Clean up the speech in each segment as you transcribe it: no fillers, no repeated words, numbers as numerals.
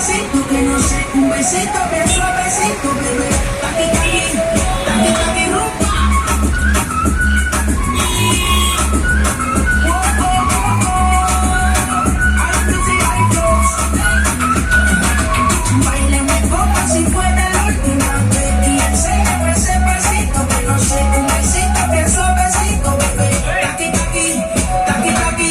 suavecito, que no sé, un besito bien suavecito, bebé. Taqui, taqui, taqui, taqui, rumba. Bailemos como si fuera la última vez y enséñame ese pasito que no sé, un besito bien suavecito, bebé. Taqui, taqui, taqui, taqui,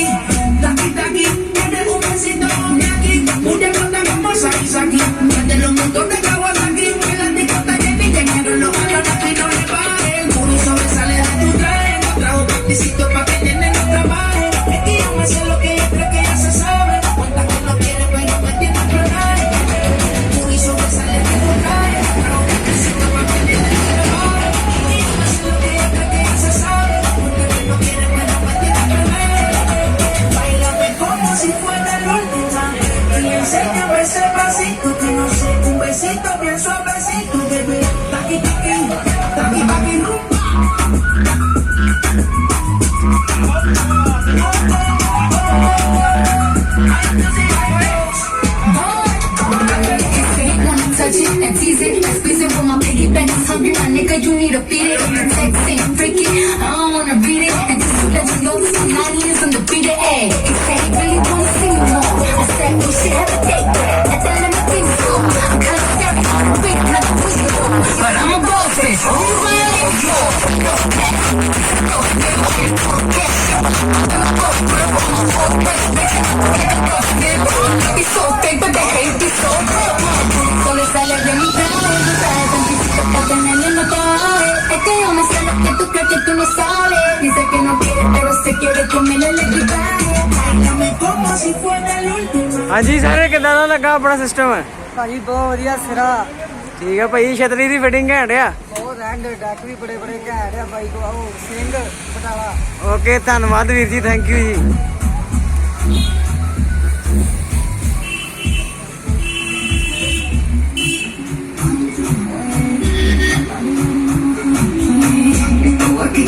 taqui, taqui. Tienes un besito con mi aquí, mucha cosa vamos a ir aquí. Desde los montones de caguas aquí, en la discoteca de Villa, los años aquí no le paren. El puro sobresale de tu traje, no trajo panticito pa' que llenen no trabaje. Es que yo me sé lo que ella cree que ya se sabe. Cuenta que no quiere, pero me tiene que hablar. Puro sobresale de tu traje, no trajo panticito pa' que llenen no trabaje. Es que yo me sé lo que ella cree que ya se sabe. Cuenta que no quiere, pero me tiene que hablar. Báilame como si fuera la última vez y enséñame ese pasito que no sé, un besito bien suavecito, bebé. Taqui, taqui, taqui, taqui, rumba. Touch it and tease it and squeeze it with my piggy bank is hungry, my nigga, you need to beat it. Text it and freak it, I don't wanna read it. And just to let you know this is 9 years on the beat it. Ay, he said he really wanna see me more. I said, we should have a date. And then let me think so. I'm kinda scary, I'm big, not a whistle. But I'm a boss bitch. Oh, my Be so big, but they hate me so good. Solo sale de mi traje, tú sabes, anticito pa' tenerle no traje. Es que yo me sé lo que tú crees que tú no sabes. Dice que no quiere, pero se quiere comer el equipaje. Bailame como si fuera la última. हाँ जी सर कितना ਦਾ ਲੱਗਾ ਆਪਣਾ ਸਿਸਟਮ ਭਾਜੀ ਬਹੁਤ ਵਧੀਆ ਸਿਰਾ ਠੀਕ ਹੈ ਭਾਈ ਛਤਰੀ ਦੀ ਫਿਟਿੰਗ ਘੈਂਟ ਆ ਬਹੁਤ ਰੈਂਡ ਡੈਕ ਵੀ ਬੜੇ ਬੜੇ ਘੈਂਟ ਆ ਬਾਈ ਕੋ ਆਓ ਸਿੰਘ ਬਟਾਲਾ ਓਕੇ ਧੰਨਵਾਦ ਵੀਰ ਜੀ ਥੈਂਕ ਯੂ ਜੀ Esto va que